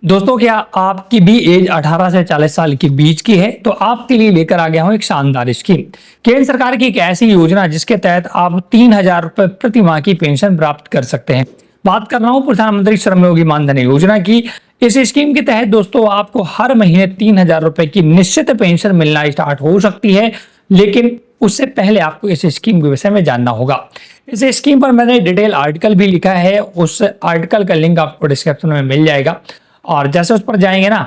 दोस्तों, क्या आपकी भी एज 18 से 40 साल के बीच की है तो आपके लिए लेकर आ गया हूं एक शानदार स्कीम। केंद्र सरकार की एक ऐसी योजना जिसके तहत आप 3,000 रुपए प्रति माह की पेंशन प्राप्त कर सकते हैं। बात कर रहा हूं प्रधानमंत्री श्रम योगी मानधन योजना की। इस स्कीम के तहत दोस्तों आपको हर महीने 3,000 रुपए की निश्चित पेंशन मिलना स्टार्ट हो सकती है, लेकिन उससे पहले आपको इस स्कीम के विषय में जानना होगा। इस स्कीम पर मैंने डिटेल आर्टिकल भी लिखा है, उस आर्टिकल का लिंक आपको डिस्क्रिप्शन में मिल जाएगा। और जैसे उस पर जाएंगे ना,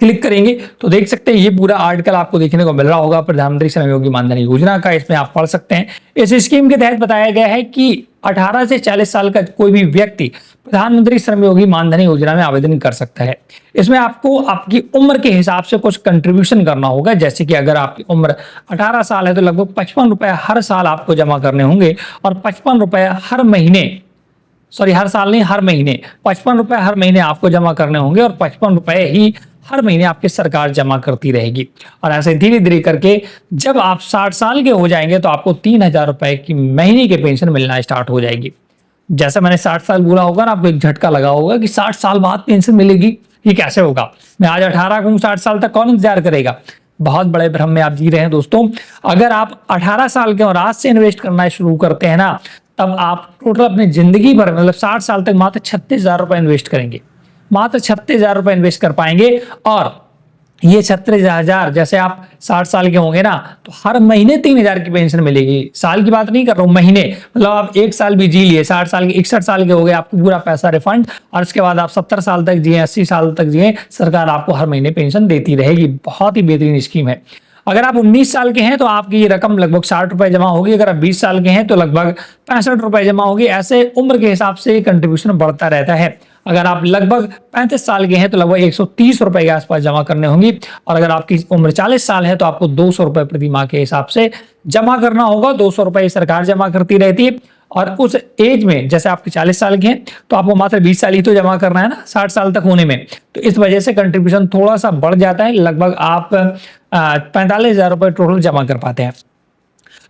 क्लिक करेंगे तो देख सकते हैं ये पूरा आर्टिकल आपको देखने को मिल रहा होगा प्रधानमंत्री श्रम योगी मानधन योजना का। इसमें आप पढ़ सकते हैं। इस स्कीम के तहत बताया गया है कि 18 से 40 साल का कोई भी व्यक्ति प्रधानमंत्री श्रम योगी मानधन योजना में आवेदन कर सकता है। इसमें आपको आपकी उम्र के हिसाब से कुछ कंट्रीब्यूशन करना होगा। जैसे कि अगर आपकी उम्र 18 साल है तो लगभग 55 रुपए हर साल आपको जमा करने होंगे और 55 रुपए हर महीने, सॉरी हर साल नहीं, हर महीने 55 रुपए हर महीने आपको जमा करने होंगे और 55 रुपए ही हर महीने आपकी सरकार जमा करती रहेगी। और ऐसे धीरे धीरे करके जब आप 60 साल के हो जाएंगे तो आपको 3,000 रुपए की महीने की पेंशन मिलना स्टार्ट हो जाएगी। जैसे मैंने 60 साल बोला होगा ना, आपको एक झटका लगा होगा कि 60 साल बाद पेंशन मिलेगी, ये कैसे होगा? मैं आज 18 हूं, 60 साल तक कौन इंतजार करेगा? बहुत बड़े भ्रम में आप जी रहे हैं दोस्तों। अगर आप 18 साल के और आज से इन्वेस्ट करना शुरू करते हैं ना, तब आप टोटल अपनी जिंदगी भर मतलब 60 साल तक मात्र 36,000 रुपए इन्वेस्ट करेंगे। मात्र 36,000 रुपए इन्वेस्ट कर पाएंगे। और ये 36,000, जैसे आप 60 साल के होंगे ना तो हर महीने 3,000 की पेंशन मिलेगी। साल की बात नहीं कर रहा हूं, महीने। मतलब आप एक साल भी जी लिए, 60 साल के 61 साल के हो गए, आपको पूरा पैसा रिफंड। और उसके बाद आप 70 साल तक जिए, 80 साल तक जिए, सरकार आपको हर महीने पेंशन देती रहेगी। बहुत ही बेहतरीन स्कीम है। अगर आप 19 साल के हैं तो आपकी ये रकम लगभग 60 रुपए जमा होगी। अगर आप 20 साल के हैं तो लगभग 65 रुपए जमा होगी। ऐसे उम्र के हिसाब से कंट्रीब्यूशन बढ़ता रहता है। अगर आप लगभग 35 साल के हैं तो लगभग 130 रुपए के आसपास जमा करने होंगी। और अगर आपकी उम्र 40 साल है तो आपको 200 रुपए प्रति माह के हिसाब से जमा करना होगा। 200 रुपए सरकार जमा करती रहती है। और उस एज में, जैसे आपके 40 साल के हैं तो आपको मात्र 20 साल ही तो जमा करना है ना 60 साल तक होने में। तो इस वजह से कंट्रीब्यूशन थोड़ा सा बढ़ जाता है। लगभग आप 45,000 रुपए टोटल जमा कर पाते हैं।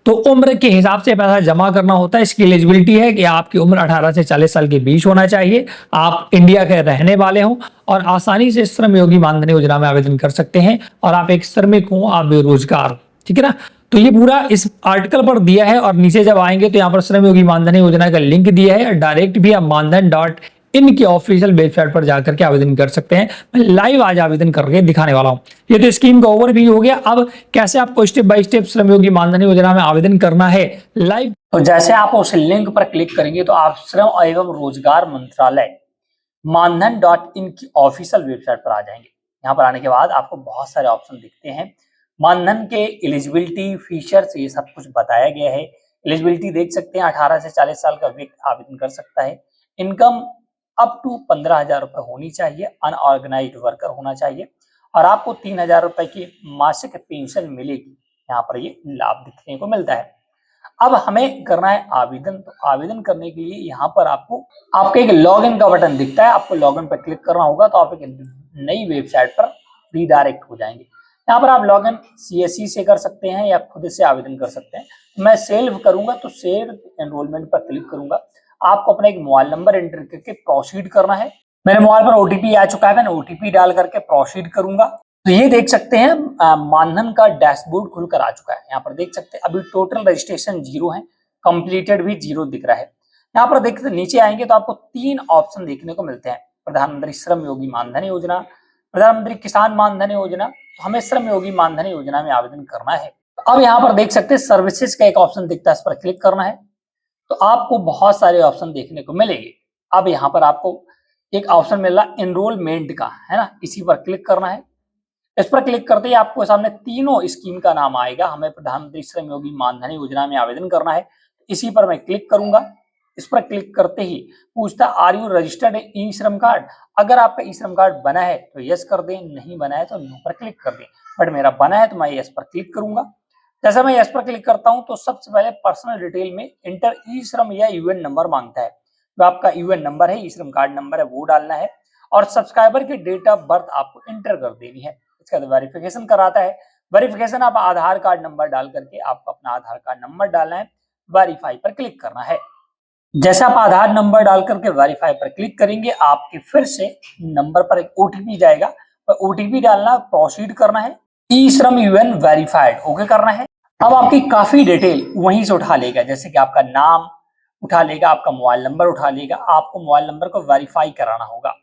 तो उम्र के हिसाब से पैसा जमा करना होता है। इसकी एलिजिबिलिटी है कि आपकी उम्र 18 से 40 साल के बीच होना चाहिए, आप इंडिया के रहने वाले हों और आसानी से श्रम योगी मानधन योजना में आवेदन कर सकते हैं। और आप एक श्रमिक हो, आप बेरोजगार हो, ठीक है ना। तो ये पूरा इस आर्टिकल पर दिया है। और नीचे जब आएंगे तो यहाँ पर श्रम योगी मानधन योजना का लिंक दिया है। डायरेक्ट भी आप मानधन.इन की ऑफिशियल वेबसाइट पर जाकर के आवेदन कर सकते हैं। मैं लाइव आज आवेदन करके दिखाने वाला हूं। ये तो स्कीम का ओवरव्यू हो गया। अब कैसे आपको step by step Shram Yogi Maandhan योजना में आवेदन करना है लाइव, तो जैसे आप उस लिंक पर क्लिक करेंगे तो आप श्रम एवं रोजगार मंत्रालय मानधन.इन की ऑफिशियल वेबसाइट पर आ जाएंगे। यहाँ पर आने के बाद आपको बहुत सारे ऑप्शन दिखते हैं। मानधन के एलिजिबिलिटी फीचर्स ये सब कुछ बताया गया है। एलिजिबिलिटी देख सकते हैं, 18 से 40 साल का व्यक्ति आवेदन कर सकता है। इनकम अप टू 15,000 रुपए होनी चाहिए। अनऑर्गेनाइज्ड वर्कर होना चाहिए। और आपको 3,000 रुपए की मासिक पेंशन मिलेगी। यहाँ पर ये लाभ दिखने को मिलता है। अब हमें करना है आवेदन। तो आवेदन करने के लिए यहाँ पर आपको एक लॉगिन का बटन दिखता है, आपको लॉगिन पर क्लिक करना होगा तो आप एक नई वेबसाइट पर रीडायरेक्ट हो जाएंगे। यहाँ पर आप लॉगिन CSC से कर सकते हैं या खुद से आवेदन कर सकते हैं। मैं सेल्फ करूंगा तो सेल्फ एनरोलमेंट पर क्लिक करूंगा। आपको अपना एक मोबाइल नंबर एंटर करके प्रोसीड करना है। मेरे मोबाइल पर OTP आ चुका है, मैंने OTP डाल करके प्रोसीड करूंगा। तो ये देख सकते हैं मानधन का डैशबोर्ड खुलकर आ चुका है। यहाँ पर देख सकते हैं अभी टोटल रजिस्ट्रेशन 0 है, कंप्लीटेड भी 0 दिख रहा है। यहाँ पर देखते नीचे आएंगे तो आपको 3 ऑप्शन देखने को मिलते हैं। प्रधानमंत्री श्रम योगी मानधन योजना, प्रधानमंत्री किसान मानधन योजना। तो हमें श्रम योगी मानधन योजना में आवेदन करना है। अब यहाँ पर देख सकते हैं सर्विसेज का एक ऑप्शन दिखता है, इस पर क्लिक करना है तो आपको बहुत सारे ऑप्शन देखने को मिलेंगे। अब यहाँ पर आपको एक ऑप्शन मिल रहा एनरोलमेंट का, है ना, इसी पर क्लिक करना है। इस पर क्लिक करते ही आपको सामने तीनों स्कीम का नाम आएगा। हमें प्रधानमंत्री श्रम योगी मानधन योजना में आवेदन करना है, इसी पर मैं क्लिक करूंगा। इस पर क्लिक करते ही पूछता आर यू रजिस्टर्ड ई श्रम कार्ड। अगर आपका ई श्रम कार्ड बना है तो यस कर दें, नहीं बना है तो नो पर क्लिक कर दें। बट मेरा बना है तो मैं यस पर क्लिक करूंगा। जैसे मैं यस पर क्लिक करता हूं तो सबसे पहले पर्सनल डिटेल में इंटर ई श्रम या यूएन नंबर मांगता है। जो आपका यूएन नंबर है, ई श्रम कार्ड नंबर है, वो डालना है। और सब्सक्राइबर की डेट ऑफ बर्थ आपको इंटर कर देनी है। इसका वेरिफिकेशन कराता है। वेरिफिकेशन आप आधार कार्ड नंबर डाल करके आपको अपना आधार कार्ड नंबर डालना है। वेरीफाई पर क्लिक करना है। जैसे आप आधार नंबर डाल करके वेरीफाई पर क्लिक करेंगे, आपके फिर से नंबर पर एक ओटीपी जाएगा और ओटीपी डालना, प्रोसीड करना है, ई श्रम यूएन वेरीफाइड ओके करना है। अब आपकी काफी डिटेल वहीं से उठा लेगा, जैसे कि आपका नाम उठा लेगा, आपका मोबाइल नंबर उठा लेगा, आपको मोबाइल नंबर को वेरीफाई कराना होगा।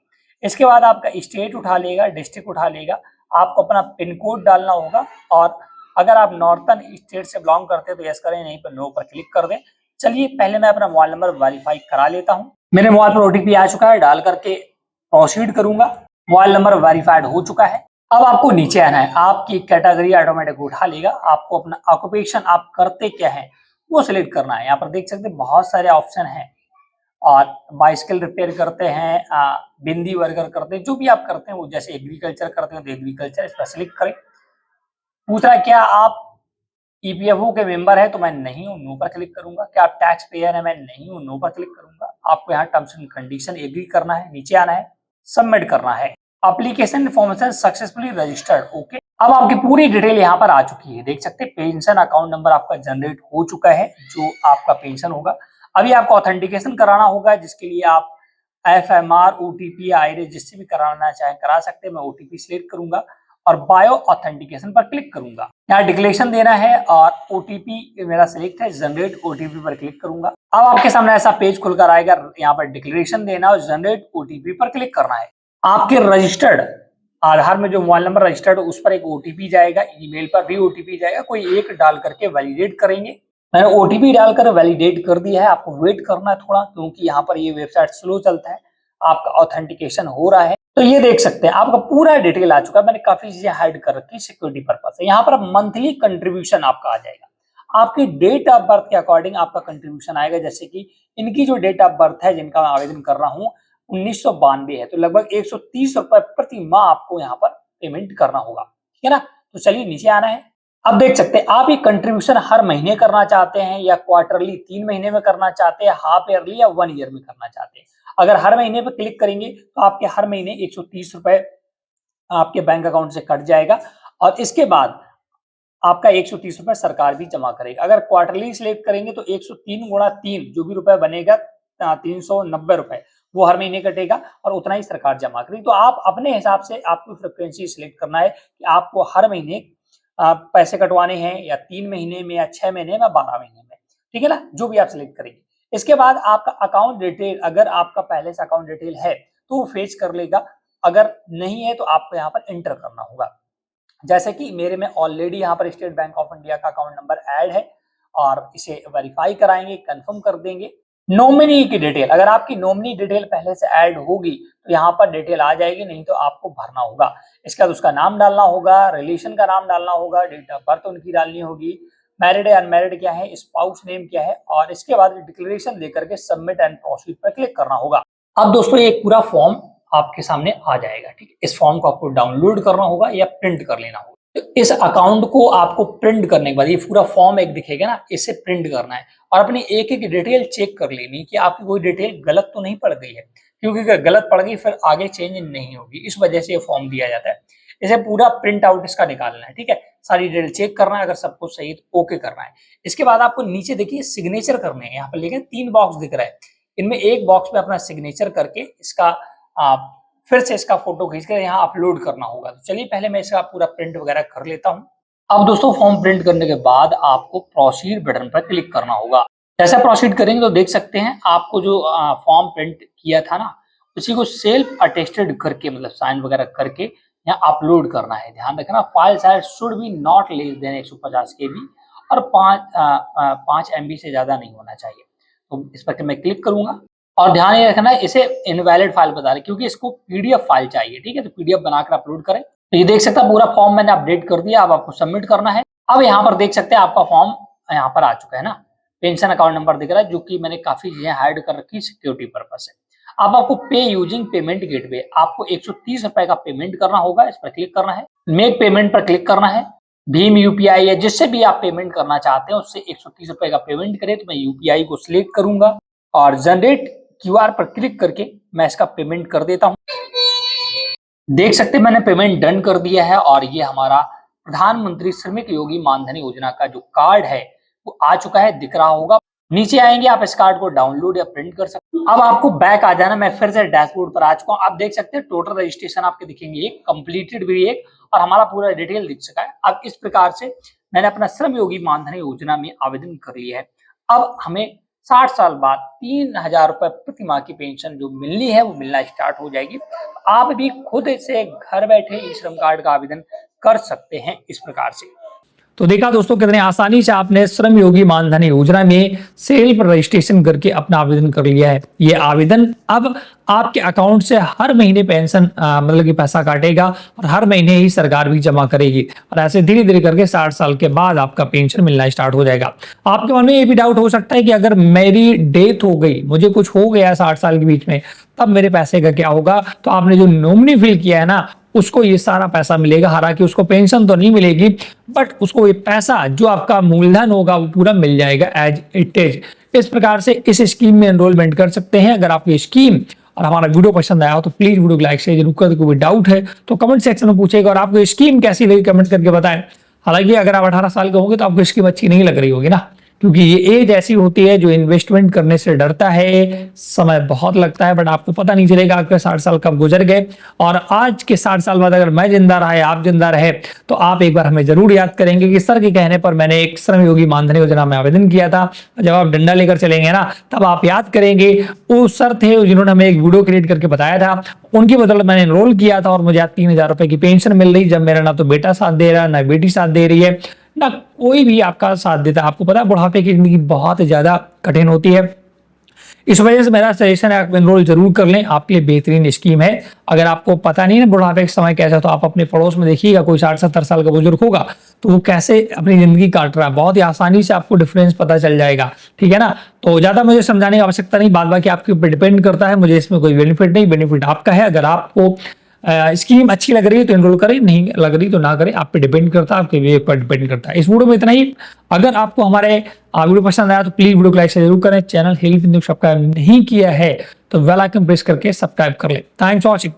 इसके बाद आपका स्टेट उठा लेगा, डिस्ट्रिक्ट उठा लेगा, आपको अपना पिन कोड डालना होगा और अगर आप नॉर्थन स्टेट से बिलोंग करते हैं तो यस करें, नहीं पर नो पर क्लिक कर दें। चलिए पहले मैं अपना मोबाइल नंबर वेरीफाई करा लेता हूं। मेरे मोबाइल पर ओटीपी आ चुका है, डाल करके प्रोसीड करूंगा। मोबाइल नंबर वेरीफाइड हो चुका है। अब आपको नीचे आना है, आपकी कैटेगरी ऑटोमेटिक उठा लेगा, आपको अपना ऑक्यूपेशन आप करते क्या है वो सिलेक्ट करना है। यहाँ पर देख सकते हैं बहुत सारे ऑप्शन हैं और बाइसिकल रिपेयर करते हैं, बिंदी वर्कर करते हैं, जो भी आप करते हैं वो, जैसे एग्रीकल्चर करते हैं तो एग्रीकल्चर इस पर सिलेक्ट करें। पूछ रहा है क्या आप ईपीएफओ के मेंबर है, तो मैं नहीं हूं, नो पर क्लिक करूंगा। क्या आप टैक्स पेयर है, मैं नहीं हूं, नो पर क्लिक करूंगा। आपको यहाँ टर्म्स एंड कंडीशन एग्री करना है, नीचे आना है, सबमिट करना है। Application information successfully registered okay. अब आपकी पूरी डिटेल यहाँ पर आ चुकी है, देख सकते हैं पेंशन अकाउंट नंबर आपका जनरेट हो चुका है, जो आपका पेंशन होगा। अभी आपको ऑथेंटिकेशन कराना होगा, जिसके लिए आप एफएमआर, ओटीपी, आईरिस जिससे भी कराना चाहे करा सकते हैं। मैं ओटीपी सिलेक्ट करूंगा और बायो ऑथेंटिकेशन पर क्लिक करूंगा। यहाँ डिक्लेरेशन देना है और ओटीपी मेरा सिलेक्ट है, जनरेट ओटीपी पर क्लिक करूंगा। अब आपके सामने ऐसा पेज खुलकर आएगा, यहाँ पर डिक्लेरेशन देना और जनरेट ओटीपी पर क्लिक करना है। आपके रजिस्टर्ड आधार में जो मोबाइल नंबर रजिस्टर्ड उस पर एक ओटीपी जाएगा, ईमेल पर भी ओटीपी जाएगा, कोई एक डाल करके वैलिडेट करेंगे। मैंने ओटीपी डालकर वैलिडेट कर दिया है, आपको वेट करना है थोड़ा, क्योंकि यहाँ पर ये वेबसाइट स्लो चलता है, आपका ऑथेंटिकेशन हो रहा है। तो ये देख सकते हैं आपका पूरा डिटेल आ चुका है, मैंने काफी चीजें हाइड कर रखी सिक्योरिटी पर्पस से। यहाँ पर मंथली कंट्रीब्यूशन आपका आ जाएगा, आपकी डेट ऑफ बर्थ के अकॉर्डिंग आपका कंट्रीब्यूशन आएगा। जैसे कि इनकी जो डेट ऑफ बर्थ है, जिनका मैं आवेदन कर रहा हूँ 1992 है, तो लगभग 130 रुपए प्रति माह आपको यहाँ पर पेमेंट करना होगा, ठीक है ना। तो चलिए नीचे आना है। अब देख सकते हैं आप ये कंट्रीब्यूशन हर महीने करना चाहते हैं या क्वार्टरली 3 महीने में करना चाहते हैं, हाफ ईयरली या 1 ईयर में करना चाहते हैं। अगर हर महीने पे क्लिक करेंगे तो आपके हर महीने 130 रुपए आपके बैंक अकाउंट से कट जाएगा और इसके बाद आपका 130 रुपए सरकार भी जमा करेगी। अगर क्वार्टरली सिलेक्ट करेंगे तो 103 गुणा 3 जो भी रुपए बनेगा 390 रुपए वो हर महीने कटेगा और उतना ही सरकार जमा करेगी। तो आप अपने हिसाब से आपको फ्रिक्वेंसी सिलेक्ट करना है कि आपको हर महीने पैसे कटवाने हैं या 3 महीने में या 6 महीने में, 12 महीने में, ठीक है ना, जो भी आप सिलेक्ट करेंगे। इसके बाद आपका अकाउंट डिटेल, अगर आपका पहले से अकाउंट डिटेल है तो वो फेच कर लेगा, अगर नहीं है तो आपको यहाँ पर एंटर करना होगा। जैसे कि मेरे में ऑलरेडी यहाँ पर स्टेट बैंक ऑफ इंडिया का अकाउंट नंबर ऐड है और इसे वेरीफाई कराएंगे, कंफर्म कर देंगे। नॉमिनी की डिटेल, अगर आपकी नॉमिनी डिटेल पहले से ऐड होगी तो यहाँ पर डिटेल आ जाएगी, नहीं तो आपको भरना होगा। इसके बाद उसका नाम डालना होगा, रिलेशन का नाम डालना होगा, डेट ऑफ बर्थ उनकी डालनी होगी, मैरिड है अनमैरिड क्या है, स्पाउस नेम क्या है, और इसके बाद डिक्लेरेशन देकर के सबमिट एंड प्रोसीड पर क्लिक करना होगा। अब दोस्तों एक पूरा फॉर्म आपके सामने आ जाएगा, ठीक है। इस फॉर्म को आपको डाउनलोड करना होगा या प्रिंट कर लेना होगा। तो इस अकाउंट को आपको प्रिंट करने के बाद ये पूरा फॉर्म एक दिखेगा ना, इसे प्रिंट करना है और अपनी एक एक डिटेल चेक कर लेनी कि आपकी कोई डिटेल गलत तो नहीं पड़ गई है, क्योंकि अगर गलत पड़ गई फिर आगे चेंज नहीं होगी, इस वजह से ये फॉर्म दिया जाता है। इसे पूरा प्रिंट आउट इसका निकालना है, ठीक है, सारी डिटेल चेक करना है, अगर सब कुछ सही तो ओके करना है। इसके बाद आपको नीचे देखिए सिग्नेचर करने हैं, यहाँ पर लिखे 3 बॉक्स दिख रहा है, इनमें एक बॉक्स पे अपना सिग्नेचर करके इसका फिर से इसका फोटो खींचकर यहाँ अपलोड करना होगा। तो चलिए पहले मैं इसका पूरा प्रिंट वगैरह कर लेता हूँ। अब दोस्तों फॉर्म प्रिंट करने के बाद आपको प्रोसीड बटन पर क्लिक करना होगा। जैसा प्रोसीड करेंगे तो देख सकते हैं आपको जो फॉर्म प्रिंट किया था ना, उसी को सेल्फ अटेस्टेड करके, मतलब साइन वगैरह करके यहाँ अपलोड करना है। ध्यान रखना file size should be not less than 150 KB और 5 MB से ज्यादा नहीं होना चाहिए। तो इस पर मैं क्लिक करूंगा और ध्यान ये रखना है इसे इनवैलिड फाइल बता रहे क्योंकि इसको PDF फाइल चाहिए, ठीक है। तो PDF बनाकर अपलोड करें। तो ये देख सकते हैं पूरा फॉर्म मैंने अपडेट कर दिया, अब आपको सबमिट करना है। अब यहाँ पर देख सकते हैं आपका फॉर्म यहाँ पर आ चुका है ना, पेंशन अकाउंट नंबर दिख रहा है, जो कि मैंने काफी चीजें हाइड कर रखी सिक्योरिटी पर्पज से। अब आपको पे यूजिंग पेमेंट गेटवे, आपको 130 रुपए का पेमेंट करना होगा, इस पर क्लिक करना है, मेक पेमेंट पर क्लिक करना है। भीम UPI या जिससे भी आप पेमेंट करना चाहते हैं उससे 130 रुपए का पेमेंट करें, तो मैं UPI को सिलेक्ट करूंगा और जनरेट QR पर क्लिक करके मैं इसका पेमेंट कर देता हूं। देख सकते हैं मैंने पेमेंट डन कर दिया है और ये हमारा प्रधानमंत्री श्रमिक योगी मानधन योजना का जो कार्ड है वो आ चुका है, दिख रहा होगा। नीचे आएंगे, आप इस कार्ड को डाउनलोड या प्रिंट कर सकते हैं। अब आपको बैक आ जाना, मैं फिर से डैशबोर्ड पर आ चुका हूँ। आप देख सकते हैं टोटल रजिस्ट्रेशन आपके दिखेंगे, एक कंप्लीटेड भी एक, और हमारा पूरा डिटेल दिख चुका है। अब इस प्रकार से मैंने अपना श्रम योगी मानधन योजना में आवेदन कर लिया है। अब हमें 60 साल बाद 3000 रुपए प्रति माह की पेंशन जो मिलनी है वो मिलना स्टार्ट हो जाएगी। आप भी खुद से घर बैठे ई श्रम कार्ड का आवेदन कर सकते हैं इस प्रकार से। तो देखा दोस्तों कितने आसानी से आपने श्रम योगी मानधन योजना में सेल्फ रजिस्ट्रेशन करके अपना आवेदन कर लिया है। ये आवेदन अब आपके अकाउंट से हर महीने पेंशन मतलब कि पैसा काटेगा और हर महीने ही सरकार भी जमा करेगी, और ऐसे धीरे धीरे करके 60 साल के बाद आपका पेंशन मिलना स्टार्ट हो जाएगा। आपके मन में ये भी डाउट हो सकता है कि अगर मेरी डेथ हो गई, मुझे कुछ हो गया 60 साल के बीच में, तब मेरे पैसे का क्या होगा? तो आपने जो नॉमिनी फिल किया है ना, उसको ये सारा पैसा मिलेगा। हालांकि उसको पेंशन तो नहीं मिलेगी, बट उसको ये पैसा जो आपका मूलधन होगा वो पूरा मिल जाएगा एज इट इज। इस प्रकार से इस स्कीम में एनरोलमेंट कर सकते हैं। अगर आपको ये स्कीम और हमारा वीडियो पसंद आया हो तो प्लीज वीडियो को लाइक शेयर जरूर कर। कोई डाउट है तो कमेंट सेक्शन में पूछेगा, और आपको स्कीम कैसी लगी कमेंट करके बताएं। हालांकि अगर आप 18 साल के होंगे तो आपको स्कीम अच्छी नहीं लग रही होगी ना, क्योंकि ये एज ऐसी होती है जो इन्वेस्टमेंट करने से डरता है, समय बहुत लगता है, बट आपको पता नहीं चलेगा आपके 60 साल कब गुजर गए। और आज के 60 साल बाद अगर मैं जिंदा रहा या आप जिंदा रहे तो आप एक बार हमें जरूर याद करेंगे कि सर के कहने पर मैंने एक श्रम योगी मानधन योजना में आवेदन किया था। जब आप डंडा लेकर चलेंगे ना, तब आप याद करेंगे वो सर थे जिन्होंने हमें एक वीडियो क्रिएट करके बताया था, उनकी बदौलत मैंने एनरोल किया था और मुझे आज 3000 रुपए की पेंशन मिल रही, जब मेरा ना तो बेटा साथ दे रहा है ना बेटी साथ दे रही है, ना कोई भी आपका साथ देता है। आपको पता है बुढ़ापे की जिंदगी बहुत ज्यादा कठिन होती है। इस वजह से मेरा सजेशन है आप एनरोल जरूर कर लें, आपके लिए बेहतरीन स्कीम है। अगर आपको पता नहीं ना बुढ़ापे के समय कैसा, तो आप अपने पड़ोस में देखिएगा कोई 60-70 साल का बुजुर्ग होगा तो वो कैसे अपनी जिंदगी काट रहा है, बहुत ही आसानी से आपको डिफरेंस पता चल जाएगा। ठीक है ना, तो ज्यादा मुझे समझाने की आवश्यकता नहीं, बाद बाकी आपके ऊपर डिपेंड करता है। मुझे इसमें कोई बेनिफिट नहीं, बेनिफिट आपका है। अगर आपको स्कीम अच्छी लग रही है तो एनरोल करें, नहीं लग रही तो ना करें, आप पे डिपेंड करता है, आपके वे पर डिपेंड करता है। इस वीडियो में इतना ही। अगर आपको हमारे वीडियो पसंद आया तो प्लीज वीडियो को लाइक जरूर करें। चैनल हेल्प इंदु सब्सक्राइब नहीं किया है तो बेल आइकन प्रेस करके सब्सक्राइब कर ले। Thanks for watching.